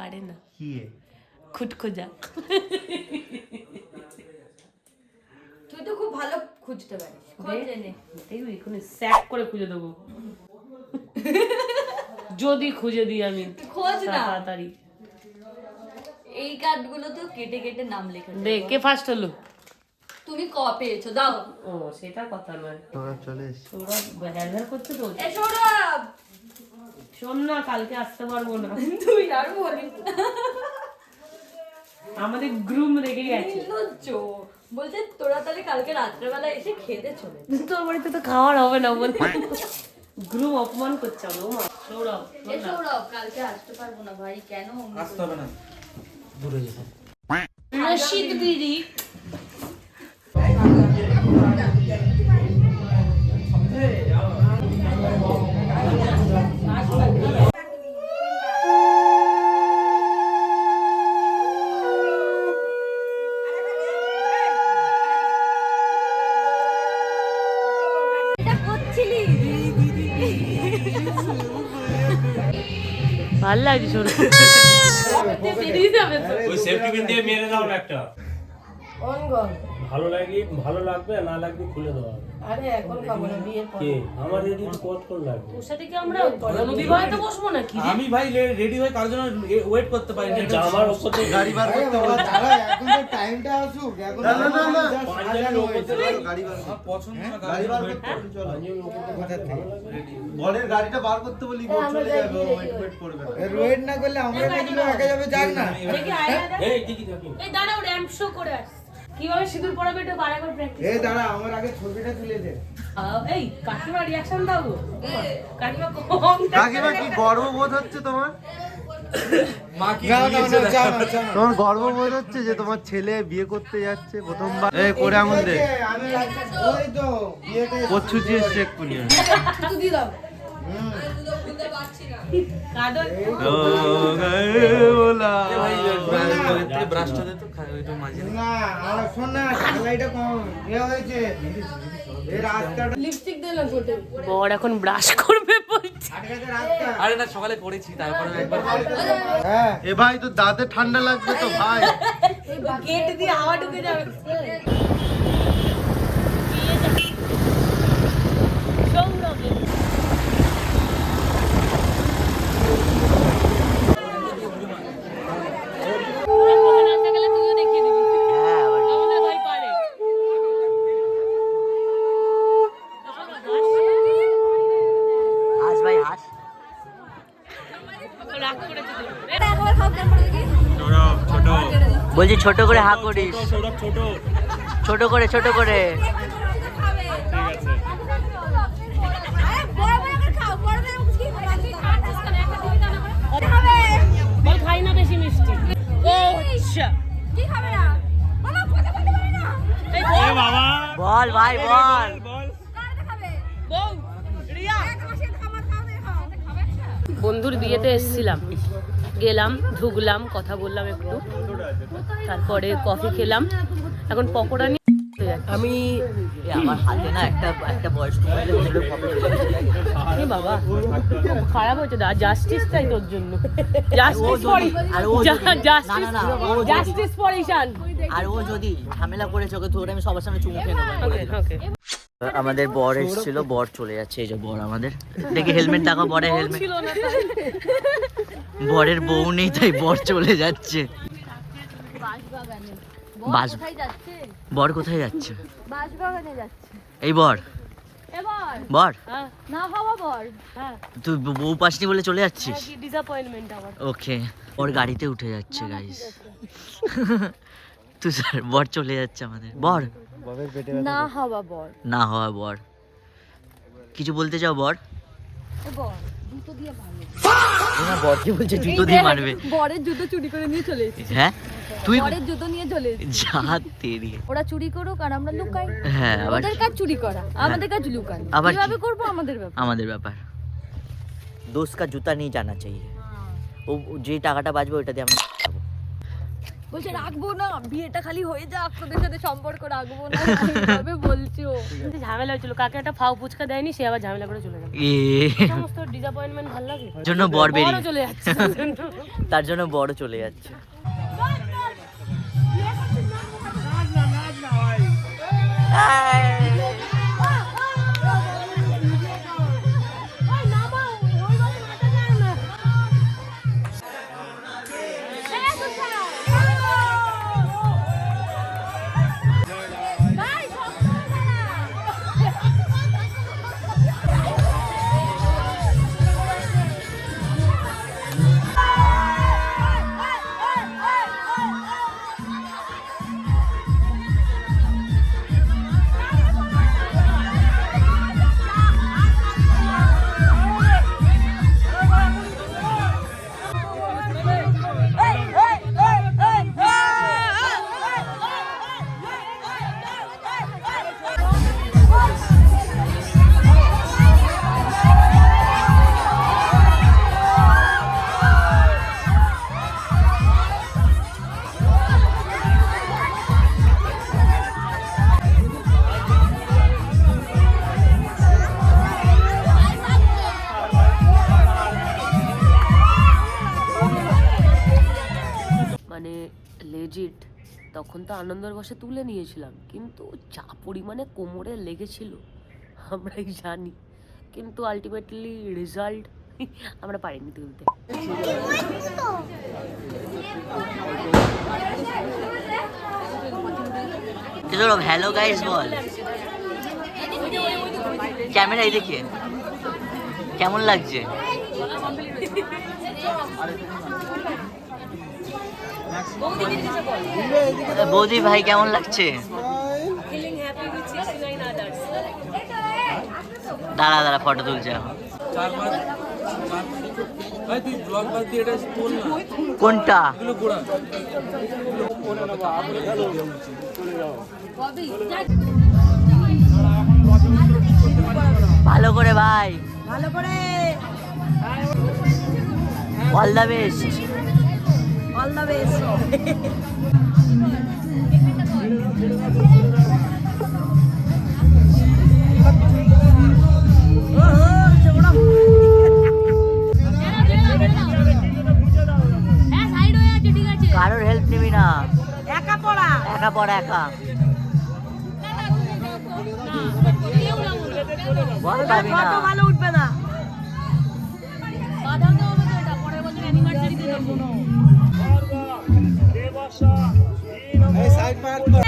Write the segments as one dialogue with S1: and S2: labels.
S1: পারে না
S2: কি
S1: খুঁজা।
S3: তুই তো খুব ভালো খুঁজতে পারিস, খোঁজ এনে
S1: দেখবি এখানে স্যাক করে খুঁজে দেবো যদি খুঁজে দিই আমি।
S3: খোঁজ না
S1: তাড়াতাড়ি।
S3: এই কার্ডগুলো তো কেটে কেটে নাম লেখা
S1: দে কে ফার্স্ট হলো?
S3: তুমি ক পেয়েছো দাও।
S1: ও সেটা কথা নয়।
S2: সৌরভ চলে এসেছে।
S1: সৌরভ হ্যাঁ করছে তো।
S3: এ সৌরভ
S1: শোন না, কালকে আসতে পারবো না।
S3: তুই আর বলিস না,
S1: আমাদের গ্রুম রেগে গেছে।
S3: নির্লজ্জ। বলছে তোরা তাহলে কালকে রাত্রেবেলা এসে খেতে চলে
S1: তোর বাড়িতে তো খাওয়ার হবে না বলে গ্রুম অপমান করছে আমার। মা সৌরভ
S3: এ সৌরভ কালকে আসতে পারবো না ভাই, কেন
S4: আসতে হবে না, দূরে যেতে।
S1: রশিদ বিড়ি ভাল লাগছে সৌরভ। বেরিয়ে যাবে তো।
S4: ওই সেফটি পিন দিয়ে মেরে দাও না একটা। ভালো লাগবে না লাগবে খুলে দেওয়া।
S1: আরে এখন খাবো না, বিয়ের পর।
S4: কে আমার রেডি কতক্ষণ লাগবে?
S1: ওর সাথে কি আমরা বিবাহিত বসবো নাকি?
S4: আমি ভাই রেডি হয়ে কার জন্য ওয়েট করতে পারি না। আমার উপর থেকে
S2: গাড়ি বার করতে হবে।
S5: দাঁড়া, এখন তো টাইমটা আসুক। এখন
S2: না, না, না, না।
S4: পাঁচজনের উপর থেকে
S2: গাড়ি বার
S4: আমার পছন্দ না
S2: গাড়ি বার করতে হবে, চলো। বরের গাড়িটা বার করতে বলি ও চলে যাবে, ও ওয়েট করবে না।
S5: ওয়েট না করলে আমরা কিন্তু একা যাবে, যাক না।
S1: দেখি আয়না দেখ।
S4: এই ঠিকই থাকি।
S1: এই দাঁড়াও, র‍্যাম্প শো করে আস। কিভাবে সিঁদুর পরাবে এটা বারবার প্র্যাকটিস।
S5: এই দাঁড়া, আমার আগে ছবিটা তুলে দে।
S1: এই কাকিমা রিঅ্যাকশন দাও গো। কাকিমা কম।
S2: কাকিমা কি গর্ববোধ হচ্ছে তোমার?
S4: মা কি
S5: না, না,
S4: বলেছে
S5: না, যা না, যা না।
S2: তোমার গর্ববোধ হচ্ছে যে তোমার ছেলে বিয়ে করতে যাচ্ছে প্রথমবার? এই করে আঙুল দে।
S5: আমি ওই তো বিয়েতে
S2: পছুচি চেক করি।
S3: তুই দি দাও।
S1: কাদর
S2: ও গায়ে ওলা।
S4: ব্রাশটা দে তো ওইটা মাঝে।
S5: না, আমার শোন না, লাইটটা কম হয়েছে। এই রাস্তাটা
S3: লিপস্টিক দে না ছোটে।
S1: বর এখন ব্রাশ করবে বলছে।
S5: আটকাতে রাস্তা।
S4: আরে না সকালে করেছি তারপরে একবার
S5: হ্যাঁ,
S2: এ ভাই তো দাঁতে ঠান্ডা লাগবে তো ভাই।
S1: গেট দিয়ে হাওয়া ঢুকে যাবে। সৌরভ
S6: বলছি ছোট করে হা করিস,
S4: সৌরভ ছোট
S6: ছোট করে ছোট করে।
S1: বল খাই না বেশি মিষ্টি। ও আচ্ছা
S3: কি খাবে না বাবা, কথা বলতে পারে না।
S1: এই
S4: এ বাবা
S6: বল ভাই বল।
S4: বল
S3: কারটা খাবে
S1: বউ রিয়া।
S3: তোমার সাথে খাবার খাবে, খাবে
S1: বন্ধুর বিয়েতে এসেছিলাম, গেলাম, ঢুকলাম, কথা বললাম একটু, তারপরে কফি খেলাম, এখন পকোড়া নিয়ে আমি।
S6: আমার হাতে না একটা বয়স্ক
S1: বাবা খারাপ হচ্ছে, জাস্টিস চাই তোর জন্য। জাস্টিস ফর জাস্টিস ফর ঈশান।
S6: আর ও যদি ঝামেলা করেছে ওকে ধরে আমি সবার সামনে চুমু খেয়ে নেবো।
S1: ওকে ওকে।
S6: আমাদের বর এসেছিল, বর চলে যাচ্ছে। এই যে বর আমাদের, দেখি হেলমেট দেখো, বরের হেলমেট।
S1: ছিল না
S6: বরের বউ নেই তাই বর চলে যাচ্ছে। বর কোথায় যাচ্ছে?
S3: বাসবাগানে যাচ্ছে
S6: এই বর
S3: এবার
S6: বর
S3: না হওয়া বর।
S1: হ্যাঁ
S6: তুই বউ পাসনি বলে চলে যাচ্ছিস?
S1: কি ডিসঅ্যাপয়েন্টমেন্ট আমার।
S6: ওকে, ওর গাড়িতে উঠে যাচ্ছে গাইস। তুই স্যার বর চলে যাচ্ছে আমাদের। বর
S3: না হওয়া বর।
S6: না হওয়া বর, কিছু বলতে চাও বর?
S3: বর জুতো দিয়ে মারবে।
S6: না বর কি বলছে জুতো দিয়ে মারবে?
S3: বরের জুতো চুরি করে নিয়ে চলে এসেছে।
S6: হ্যাঁ তুই
S3: বরের জুতো নিয়ে চলে এসেছে।
S6: যা তেরি।
S3: ওরা চুরি করুক আর আমরা লুকাই।
S6: হ্যাঁ আবার
S3: ওদের কাজ চুরি করা, আমাদের কাজ লুকানো।
S6: আবার কি?
S3: কিভাবে করবো আমাদের ব্যাপার।
S6: আমাদের ব্যাপার। দোস্ত কা জুতা নিয়ে জানা চাইয়ে। ও যে টাকাটা বাঁচবে ওইটা দিয়ে আমরা খাবো।
S3: বলছে রাখবো না, বিয়েটা খালি হয়ে যাক, তোদের সাথে সম্পর্ক রাখবো না, এইভাবে বলছে ও।
S1: ঝামেলা হয়েছিল, কাকে একটা ফাউ ফুচকা দেয়নি, সে আবার ঝামেলা করে চলে গেল। সমস্ত ডিসঅ্যাপয়েন্টমেন্ট ভালো লাগে,
S6: জন্য বর বেরিয়ে
S1: বড় চলে যাচ্ছে।
S6: তার জন্য বড় চলে যাচ্ছে।
S1: মানে লেজিট তখন তো আনন্দের বসে তুলে নিয়েছিলাম, কিন্তু যা পরিমাণে কোমরে লেগেছিল আমরাই জানি, কিন্তু আলটিমেটলি রেজাল্ট আমরা পারিনি তুলতে।
S6: হ্যালো গাইস বল, ক্যামেরায় দেখে কেমন লাগছে? বৌদি ভাই কেমন লাগছে? দাঁড়া দাঁড়া ফটো তুলছে এখন।
S4: ভাই তুই ব্লগ বাদ দিয়ে এটা তোল না।
S6: কোনটা?
S4: এগুলো গোড়া।
S6: ভালো করে ভাই,
S3: ভালো করে,
S6: all the best.
S3: All the best.
S6: কারোর হেল্প নিবি না,
S3: একা পড়া,
S6: একা পড়া একা বল পাবি না।
S3: ফটো ভালো উঠবে না।
S5: এই সাইড পার্ট কর।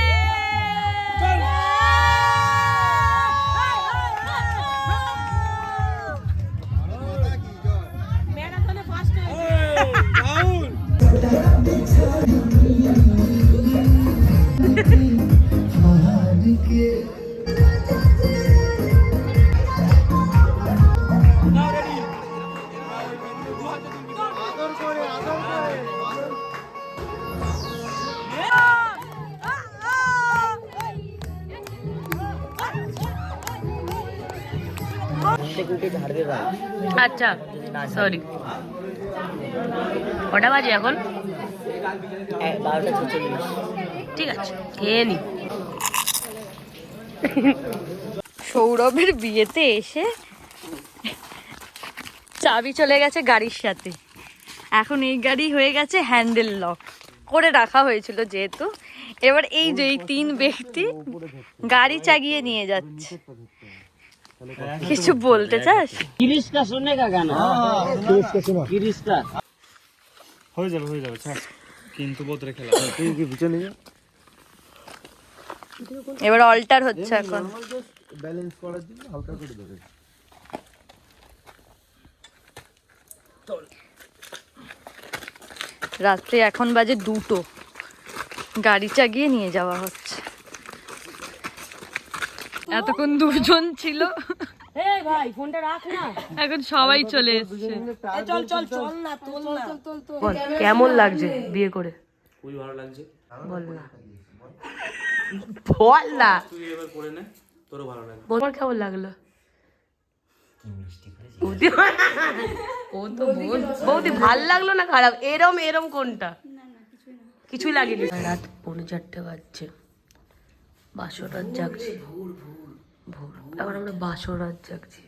S1: আচ্ছা সরি, কটা বাজে এখন?
S6: 12:46।
S1: ঠিক আছে খেয়ে নি।
S3: সৌরভের বিয়েতে এসে চাবি চলে গেছে গাড়ির সাথে, এখন এই গাড়ি হয়ে গেছে হ্যান্ডেল লক করে রাখা হয়েছিল যেহেতু। এবার এই যে এই 3 ব্যক্তি গাড়ি চাগিয়ে নিয়ে যাচ্ছে। কিছু বলতে চাস?
S5: হয়ে যাবে ছাড়, কিন্তু বোতলে খেলা তুই কি পিছনে যা।
S3: এবার অল্টার হচ্ছে এখন।
S2: ব্যালেন্স করার জন্য হালকা করে ধরে।
S3: রাত্রে এখন বাজে 2টো, গাড়ি চাগিয়ে নিয়ে যাওয়া হচ্ছে। এতক্ষণ 2 জন ছিল,
S1: এই ভাই ফোনটা রাখ না।
S3: এখন সবাই চলে এসছে।
S1: বল কেমন লাগছে বিয়ে করে?
S4: খুবই ভালো লাগছে।
S1: বল না, বল না।
S4: তুই এবার করে নে, তোরও ভালো লাগবে।
S1: তোমার কেমন লাগলো? বৌদি ও তো বৌদি ভাল লাগলো না খারাপ? এরম কোনটা? কিছুই লাগেনি। রাত 4:45 বাজছে, বাসর রাত জাগছি। ভোর এখন আমরা বাসর রাত জাগছি,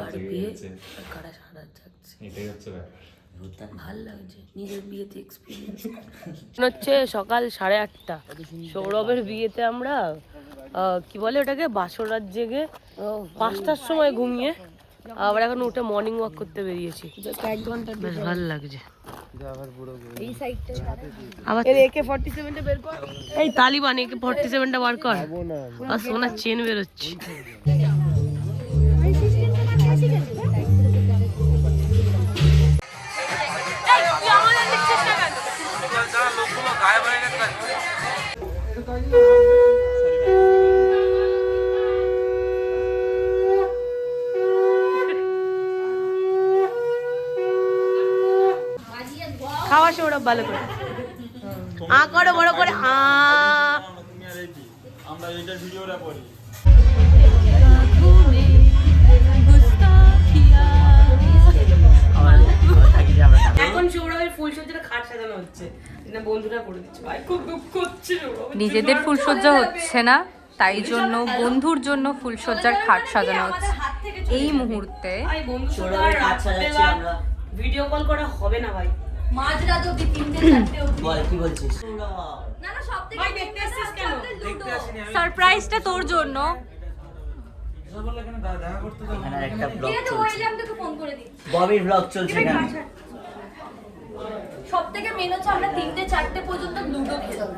S1: আর বিয়ে আর কারা সারা রাত জাগছে। ভাল লাগছে নিজের বিয়েতে এক্সপিরিয়েন্স। হচ্ছে সকাল 8:30, সৌরভের বিয়েতে আমরা কি বলে ওটাকে বাসর রাত জেগে 5টার সময় ঘুমিয়ে আবার এখন উঠে মর্নিং ওয়াক করতে বেরিয়েছি। 1 ঘন্টা বেশ ভালো লাগছে। আবার AK-47টা বের কর, এই তালিবান AK-47টা বার কর, আর সোনার চেন বেরোচ্ছে। খাওয়া সৌরভ ভালো করে করো বড় করে এখন সৌরভের ফুলসজ্জাটা খাট সাজানো হচ্ছে, না বন্ধুরা করে দিচ্ছে। ভাই খুব দুঃখ হচ্ছে,
S3: নিজেদের ফুলসজ্জা হচ্ছে না, তাই জন্য বন্ধুর জন্য ফুলসজ্জার খাট সাজানো হচ্ছে এই মুহূর্তে।
S1: ভিডিও কল করা হবে না ভাই,
S3: মাঝরাত অবধি 3-4 অবধি।
S6: বল কি বলছিস?
S3: না না, সবথেকে
S1: ভাই দেখতে আসছিস কেন?
S3: সারপ্রাইজটা তোর জন্য।
S6: এখানে একটা ব্লগ
S3: তো
S6: চলছে,
S3: হইলে আমি তোকে ফোন করে দিচ্ছি।
S6: ববির ব্লগ চলছে এখানে।
S3: সবথেকে মেন হচ্ছে আমরা 3-4 পর্যন্ত লুডো খেলবো।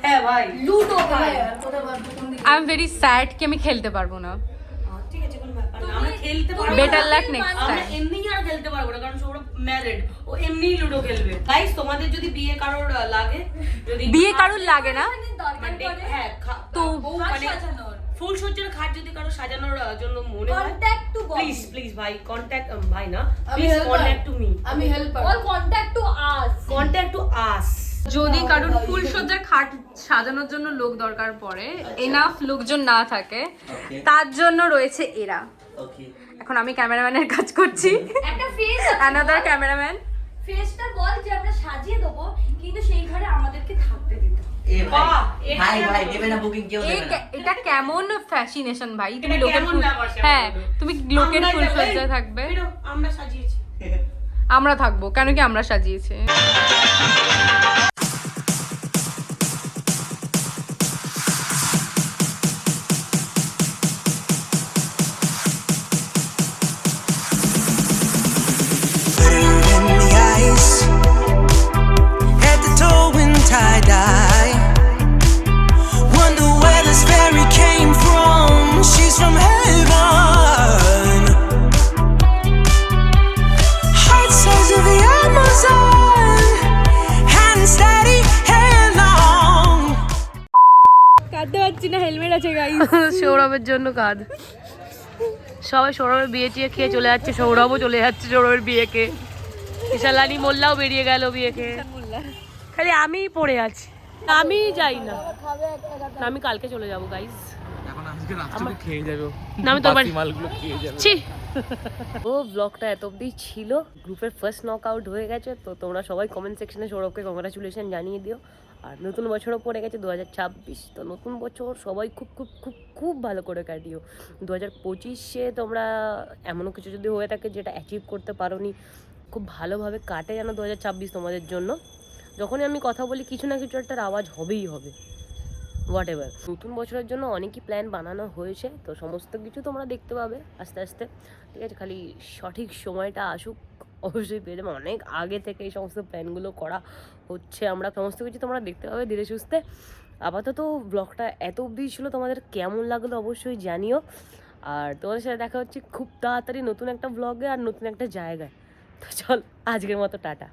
S1: হ্যাঁ ভাই
S3: লুডো ভাই, আই এম ভেরি স্যাড কি আমি খেলতে পারবো না।
S1: ঠিক আছে, কোনো ব্যাপার না, আমরা খেলতে পারবো।
S3: বেটার লাক নেক্সট
S1: আমরা
S3: টাইম।
S1: এমনিই আর খেলতে পারবো না, কারণ সৌরভ ম্যারিড, ও এমনিই লুডো খেলবে। গাইস তোমাদের যদি বিয়ে কারোর লাগে, যদি
S3: বিয়ে কারুর লাগে না
S1: মানে হ্যাঁ
S3: তো
S1: বউ মানে ফুল সজ্জার খাট যদি কারো সাজানোর জন্য মনে হয়,
S3: কন্টাক্ট টু
S1: প্লিজ প্লিজ ভাই কন্টাক্ট, ভাই না প্লিজ কন্টাক্ট টু মি,
S3: আমি help all contact to us.
S1: Contact to us.
S3: যদি কারোর ফুলসজ্জার খাট সাজানোর জন্য লোক দরকার পড়ে, এনাফ লোকজন না থাকে, তার জন্য রয়েছে এরা।
S6: ওকে,
S3: এখন আমি ক্যামেরাম্যানের কাজ করছি,
S7: একটা ফেস
S3: অ্যানাদার ক্যামেরাম্যান।
S7: ফেসটা বল যে আমরা সাজিয়ে দেবো, কিন্তু সেই ঘরে আমাদেরকে থাকতে দিতে হবে।
S6: এ ভাই
S1: বাহ,
S6: ভাই ভাই দেবে না বুকিং, কেউ দেবে না।
S3: এটা কেমন ফ্যাসিনেশন ভাই, তুমি
S1: এটা
S3: লোকের
S1: কেমন ব্যাপার স্যাপার?
S3: হ্যাঁ তুমি লোকের
S1: আমরাই
S3: ফুলসজ্জায়
S1: যাবো,
S3: থাকবে,
S1: বেরো, আমরা সাজিয়েছি।
S3: আমরা থাকবো কেন, কি আমরা সাজিয়েছি।
S8: in the ice, head to toe in tie-dye. Wonder where this fairy came from. She's from heaven. Heart size of the Amazon, hand steady, hair long.
S3: কাঁদতে পারছি না, হেলমেট আছে গাইস।
S1: সৌরভের জন্য কাঁদ। সবাই সৌরভের বিয়ে টিয়ে খেয়ে চলে যাচ্ছে, সৌরভও চলে যাচ্ছে সৌরভের বিয়েকে। ইশালানি মোল্লাও বেরিয়ে গেল বিয়েকে, খালি আমিই পড়ে আছি। আমি যাই না, আমি কালকে চলে যাবো গাইস। না আমি তোর বাড়ি ছি। ও ব্লগটা এত অব্দি ছিল, গ্রুপের ফার্স্ট নক আউট হয়ে গেছে, তো তোমরা সবাই কমেন্ট সেকশনে সৌরভকে কংগ্রাচুলেশন জানিয়ে দিও। আর নতুন বছরও পড়ে গেছে 2026, তো নতুন বছর সবাই খুব খুব খুব খুব ভালো করে কাটিও। 2025-এ তোমরা এমনও কিছু যদি হয়ে থাকে যেটা অ্যাচিভ করতে পারোনি, খুব ভালোভাবে কাটে যেন 2026 তোমাদের জন্য। যখনই আমি কথা বলি কিছু না কিছু একটা আওয়াজ হবেই হবে, হোয়াট এভার। নতুন বছরের জন্য অনেকই প্ল্যান বানানো হয়েছে, তো সমস্ত কিছু তোমরা দেখতে পাবে আস্তে আস্তে, ঠিক আছে? খালি সঠিক সময়টা আসুক, অবশ্যই পেয়ে যাবে। অনেক আগে থেকে এই সমস্ত প্ল্যানগুলো করা হচ্ছে, আমরা সমস্ত কিছু তোমরা দেখতে পাবে ধীরে সুস্থে। আপাতত ব্লগটা এত অবধি ছিল, তোমাদের কেমন লাগলো অবশ্যই জানিও। আর তোমাদের সাথে দেখা হচ্ছে খুব তাড়াতাড়ি নতুন একটা ব্লগে আর নতুন একটা জায়গায়। তো চল আজকের মতো টাটা।